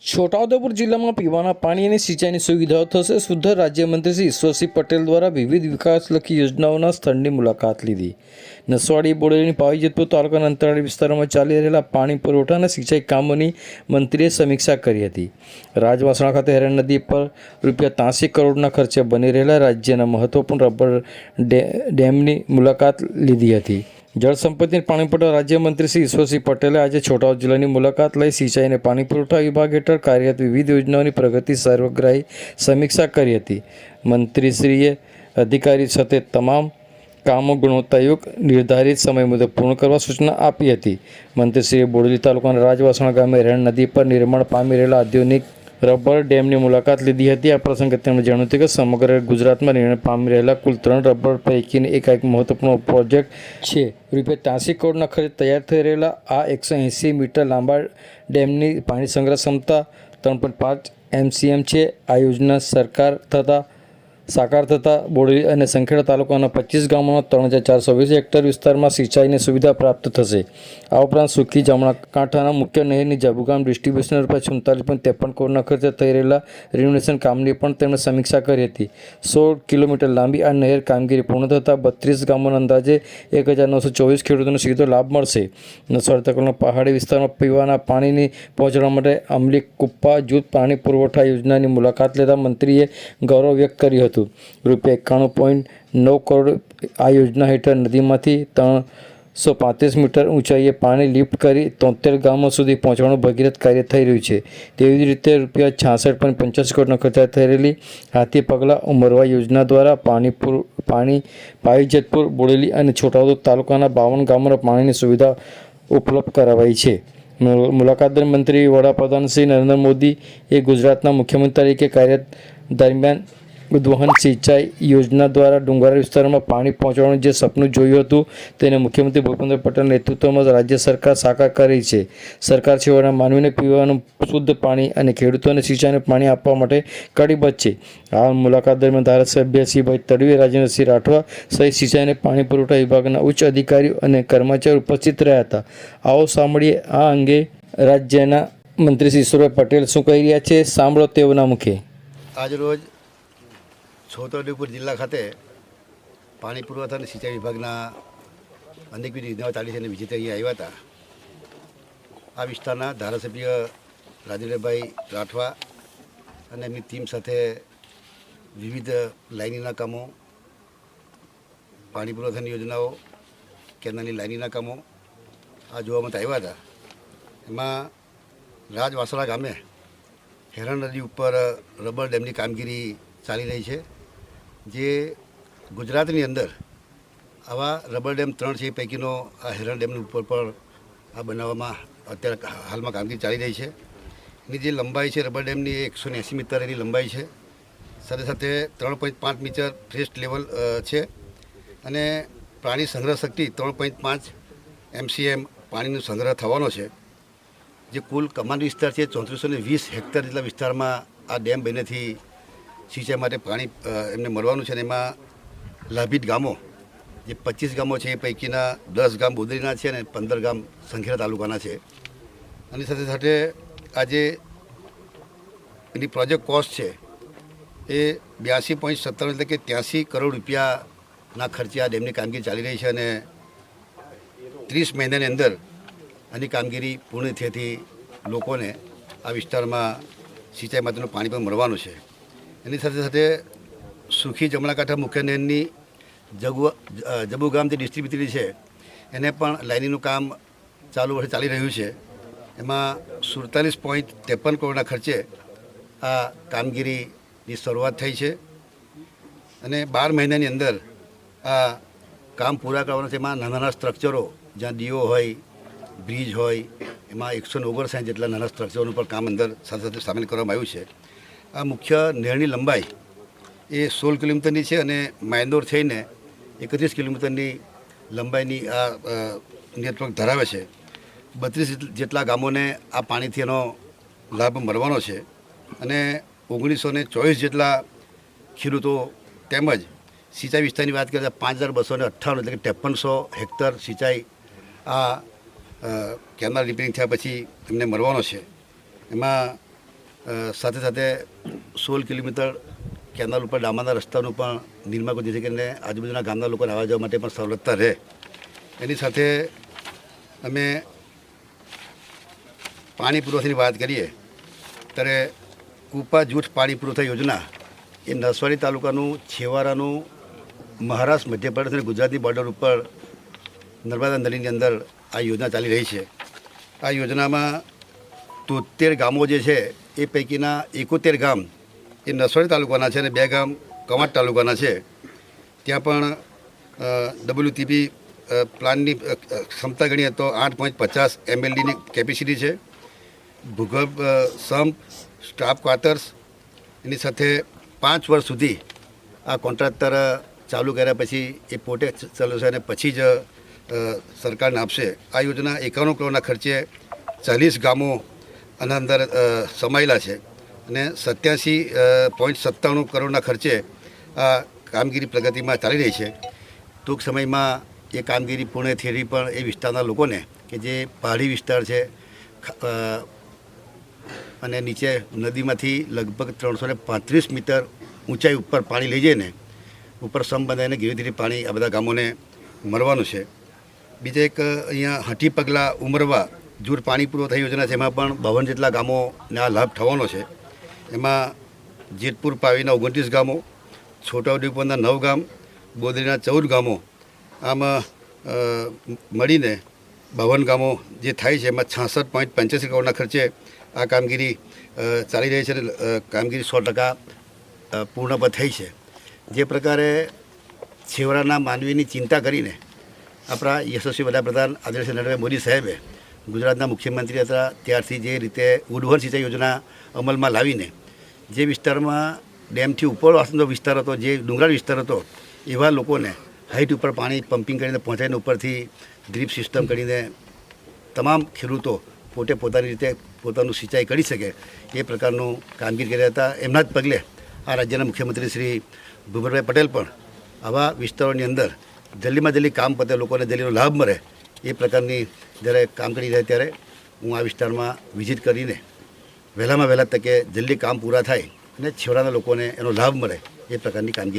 છોટાઉદેપુર જિલ્લામાં પીવાના પાણી અને સિંચાઈની સુવિધાઓ થશે। શુદ્ધ રાજ્યમંત્રી શ્રી ઈશ્વરસિંહ પટેલ દ્વારા વિવિધ વિકાસલક્ષી યોજનાઓના સ્થળની મુલાકાત લીધી। નસવાડી, બોડેલી, પાવીજેતપુર તાલુકાના અંતરાળી વિસ્તારોમાં ચાલી રહેલા પાણી પુરવઠા અને સિંચાઈ કામોની મંત્રીએ સમીક્ષા કરી હતી। રાજવાસણા ખાતે હેરણ નદી પર ₹83 કરોડના ખર્ચે બની રહેલા રાજ્યના મહત્વપૂર્ણ રબર ડેમની મુલાકાત લીધી હતી। જળસંપત્તિ અને પાણી પુરવઠા રાજ્યમંત્રી શ્રી ઈશ્વરસિંહ પટેલે આજે છોટાઉદેપુર જિલ્લાની મુલાકાત લઈ સિંચાઈ અને પાણી પુરવઠા વિભાગ હેઠળ કાર્યરત વિવિધ યોજનાઓની પ્રગતિ સર્વગ્રાહી સમીક્ષા કરી હતી। મંત્રીશ્રીએ અધિકારી સાથે તમામ કામો ગુણવત્તાયુક્ત નિર્ધારિત સમય મુજબ પૂર્ણ કરવા સૂચના આપી હતી। મંત્રીશ્રીએ બોડેલી તાલુકાના રાજવાસણા ગામે હેરણ નદી પર નિર્માણ પામી રહેલા આધુનિક રબર ડેમની મુલાકાત લીધી હતી। આ પ્રસંગે તેમણે જણાવ્યું હતું કે સમગ્ર ગુજરાતમાં નિર્માણ પામી રહેલા કુલ 3 રબર પૈકીની એક મહત્વપૂર્ણ પ્રોજેક્ટ છે। ₹83 કરોડના ખર્ચે તૈયાર થઈ રહેલા આ 180 મીટર લાંબા ડેમની પાણી સંગ્રહ ક્ષમતા 3.5 MCM છે। આ યોજના સાકાર થતાં બોડેલી અને સંખેડા તાલુકાના 25 ગામોના 3420 હેક્ટર વિસ્તારમાં સિંચાઈની સુવિધા પ્રાપ્ત થશે। આ ઉપરાંત સુખી જમણા કાંઠાના મુખ્ય નહેરની જાબુગામ ડિસ્ટ્રીબ્યુશન પર 46.53 કરોડના ખર્ચે થઈ રહેલા રિનોવેશન કામની પણ તેમણે સમીક્ષા કરી હતી। 16 કિલોમીટર લાંબી આ નહેર કામગીરી પૂર્ણ થતાં 32 ગામોના અંદાજે 1924 ખેડૂતોને સીધો લાભ મળશે। નસવાડી તાલુકાના પહાડી વિસ્તારમાં પીવાના પાણીની પહોંચાડવા માટે અમલી કુપ્પા જૂથ પાણી પુરવઠા યોજનાની મુલાકાત લેતા મંત્રીએ ગૌરવ વ્યક્ત કર્યું હતું। ₹91.9 કરોડ આ યોજના હેઠળ નદીમાંથી 335 મીટર ઊંચાઈએ પાણી લિફ્ટ કરી 73 ગામો સુધી પહોંચવાનું ભગીરથ કાર્ય થઈ રહ્યું છે। તેવી જ રીતે ₹66.85 કરોડના ખર્ચે થઈ રહેલી હાથી પગલા ઉમરવા યોજના દ્વારા પાવીજેતપુર, બોડેલી અને છોટાઉદેપુર તાલુકાના 52 ગામોને પાણીની સુવિધા ઉપલબ્ધ કરાવાઈ છે। મુલાકાત દરમિયાન મંત્રી વડાપ્રધાન શ્રી નરેન્દ્ર મોદી એ ગુજરાતના મુખ્યમંત્રી તરીકે કાર્યરત દરમિયાન ઉદ્વહન સિંચાઈ યોજના દ્વારા ડુંગરાળ વિસ્તારોમાં પાણી પહોંચાડવાનું જે સપનું જોયું હતું તેને મુખ્યમંત્રી ભૂપેન્દ્ર પટેલના નેતૃત્વમાં રાજ્ય સરકાર સાકાર કરી છે। સરકાર છેવાડાના માનવીને પીવાનું શુદ્ધ પાણી અને ખેડૂતોને સિંચાઈનું પાણી આપવા માટે કટિબદ્ધ છે। આ મુલાકાત દરમિયાન ધારાસભ્ય શ્રી તડવી, રાજેન્દ્રસિંહ રાઠવા સહિત સિંચાઈ અને પાણી પુરવઠા વિભાગના ઉચ્ચ અધિકારીઓ અને કર્મચારીઓ ઉપસ્થિત રહ્યા હતા। આવો સાંભળીએ આ અંગે રાજ્યના મંત્રી શ્રી ઈશ્વરભાઈ પટેલ શું કહી રહ્યા છે, સાંભળો તેઓના મુખે। આજરોજ છોટાઉદેપુર જિલ્લા ખાતે પાણી પુરવઠા અને સિંચાઈ વિભાગના અનેકવિધ યોજનાઓ ચાલી છે અને વિજેતા અહીંયા આવ્યા હતા। આ વિસ્તારના ધારાસભ્ય રાજેન્દ્રભાઈ રાઠવા અને એમની ટીમ સાથે વિવિધ લાઇનીના કામો, પાણી પુરવઠાની યોજનાઓ, કેનાલની લાઇનીના કામો આ જોવા માટે આવ્યા હતા। એમાં રાજવાસણા ગામે હેરણ નદી ઉપર રબર ડેમની કામગીરી ચાલી રહી છે। જે ગુજરાતની અંદર આવા રબર ડેમ 3 છે એ પૈકીનો આ હેરણ ડેમની ઉપર પણ આ બનાવવામાં અત્યારે હાલમાં કામગીરી ચાલી રહી છે। એની જે લંબાઈ છે રબર ડેમની એ 180 મીટર એની લંબાઈ છે। સાથે સાથે 3.5 મીટર ફ્રેસ્ટ લેવલ છે અને પાણી સંગ્રહ શક્તિ 3.5 MCM પાણીનો સંગ્રહ થવાનો છે। જે કુલ કમાન્ડ વિસ્તાર છે 3420 હેક્ટર જેટલા વિસ્તારમાં આ ડેમ બનેથી સિંચાઈ માટે પાણી એમને મળવાનું છે। અને એમાં લાભિત ગામો જે 25 ગામો છે એ પૈકીના 10 ગામ બોડેલીના છે અને 15 ગામ સંખેડા તાલુકાના છે। અને સાથે સાથે આજે એની પ્રોજેક્ટ કોસ્ટ છે એ 82.57 એટલે કે 83 કરોડ રૂપિયાના ખર્ચે આ ડેમની કામગીરી ચાલી રહી છે અને 30 મહિનાની અંદર આની કામગીરી પૂર્ણ થયેથી લોકોને આ વિસ્તારમાં સિંચાઈ માટેનું પાણી પણ મળવાનું છે। એની સાથે સાથે સુખી જમણા કાંઠા મુખ્ય નહેરની જબુગામ જે ડિસ્ટ્રીબ્યુટરી છે એને પણ લાઇનીનું કામ ચાલુ વર્ષે ચાલી રહ્યું છે। એમાં 47.53 કરોડના ખર્ચે આ કામગીરીની શરૂઆત થઈ છે અને 12 મહિનાની અંદર આ કામ પૂરા કરવાનું છે। એમાં નાના નાના સ્ટ્રક્ચરો જ્યાં દીઓ હોય, બ્રિજ હોય, એમાં 159 જેટલા નાના સ્ટ્રક્ચરોનું પણ કામ અંદર સાથે સાથે સામેલ કરવામાં આવ્યું છે। આ મુખ્ય નહેરની લંબાઈ એ 16 કિલોમીટરની છે અને માયનોર થઈને 31 કિલોમીટરની લંબાઈની આ નેટવર્ક ધરાવે છે। 32 જેટલા ગામોને આ પાણીથી એનો લાભ મળવાનો છે અને 1924 જેટલા ખેડૂતો તેમજ સિંચાઈ વિસ્તારની વાત કરીએ તો 5298 એટલે કે 5300 હેક્ટર સિંચાઈ આ કેનાલ રિપેરિંગ થયા પછી એમને મળવાનો છે। એમાં સાથે સાથે 16 કિલોમીટર કેનાલ ઉપર ડામરના રસ્તાનું પણ નિર્માણ કર્યું, જેથી કરીને આજુબાજુના ગામના લોકોને આવવા જવા માટે પણ સવલતતા રહે. એની સાથે અમે પાણી પુરવઠાની વાત કરીએ ત્યારે કૂપા જૂથ પાણી પુરવઠા યોજના એ નસવાડી તાલુકાનું છેવાડાનું મહારાષ્ટ્ર, મધ્યપ્રદેશ અને ગુજરાતની બોર્ડર ઉપર નર્મદા નદીની અંદર આ યોજના ચાલી રહી છે. આ યોજનામાં 73 ગામો જે છે એ પૈકીના 71 ગામ એ નસવાડી તાલુકાના છે અને 2 ગામ કવાંટ તાલુકાના છે. ત્યાં પણ WTP પ્લાનની ક્ષમતા ગણીએ તો 8.50 MLDની કેપેસિટી છે. ભૂગર્ભ સંપ, સ્ટાફ ક્વાર્ટર્સ, એની સાથે 5 વર્ષ સુધી આ કોન્ટ્રાક્ટર ચાલુ કર્યા પછી એ પોતે ચલાવશે અને પછી જ સરકારને આપશે. આ યોજના 51 કરોડના ખર્ચે 40 ગામો આના અંદર સમાયેલા છે અને 87.97 કરોડના ખર્ચે આ કામગીરી પ્રગતિમાં ચાલી રહી છે. ટૂંક સમયમાં એ કામગીરી પૂર્ણ થયેલી પણ એ વિસ્તારના લોકોને કે જે પહાડી વિસ્તાર છે અને નીચે નદીમાંથી લગભગ 335 મીટર ઊંચાઈ ઉપર પાણી લઈ જઈને ઉપર સમ બંધાઈને ધીરે ધીરે પાણી આ બધા ગામોને મળવાનું છે. બીજા એક અહીંયા હઠી પગલા ઉમરવા જૂથ પાણી પુરવઠા યોજના છે, એમાં પણ 52 જેટલા ગામોને આ લાભ થવાનો છે. એમાં જેતપુર પાવીના 29 ગામો, છોટાઉદેપુરના 9 ગામ, બોદરીના 14 ગામો, આમ મળીને 52 ગામો જે થાય છે. એમાં 66.85 કરોડના ખર્ચે આ કામગીરી ચાલી રહી છે અને કામગીરી 100% પૂર્ણ પણ થઈ છે. જે પ્રકારે છેવાડાના માનવીની ચિંતા કરીને આપણા યશસ્વી વડાપ્રધાન આદરણીય નરેન્દ્ર મોદી સાહેબે ગુજરાતના મુખ્યમંત્રી હતા ત્યારથી જે રીતે ઉડવર સિંચાઈ યોજના અમલમાં લાવીને જે વિસ્તારમાં ડેમથી ઉપરવાસનો વિસ્તાર હતો, જે ડુંગરાળ વિસ્તાર હતો, એવા લોકોને હાઈટ ઉપર પાણી પમ્પિંગ કરીને પહોંચાડીને ઉપરથી ડ્રીપ સિસ્ટમ કરીને તમામ ખેડૂતો પોતે પોતાની રીતે પોતાનું સિંચાઈ કરી શકે એ પ્રકારનું કામગીરી કર્યા હતા. એમના જ પગલે આ રાજ્યના મુખ્યમંત્રી શ્રી ભૂપેન્દ્રભાઈ પટેલ પણ આવા વિસ્તારોની અંદર જલ્દીમાં જલ્દી કામ પતે, લોકોને જલ્દીનો લાભ મળે એ પ્રકારની જ્યારે કામ કરી રહ્યા ત્યારે હું આ વિસ્તારમાં વિઝિટ કરીને વહેલામાં વહેલા તકે જલ્દી કામ પૂરા થાય અને છેવાડાના લોકોને એનો લાભ મળે એ પ્રકારની કામગીરી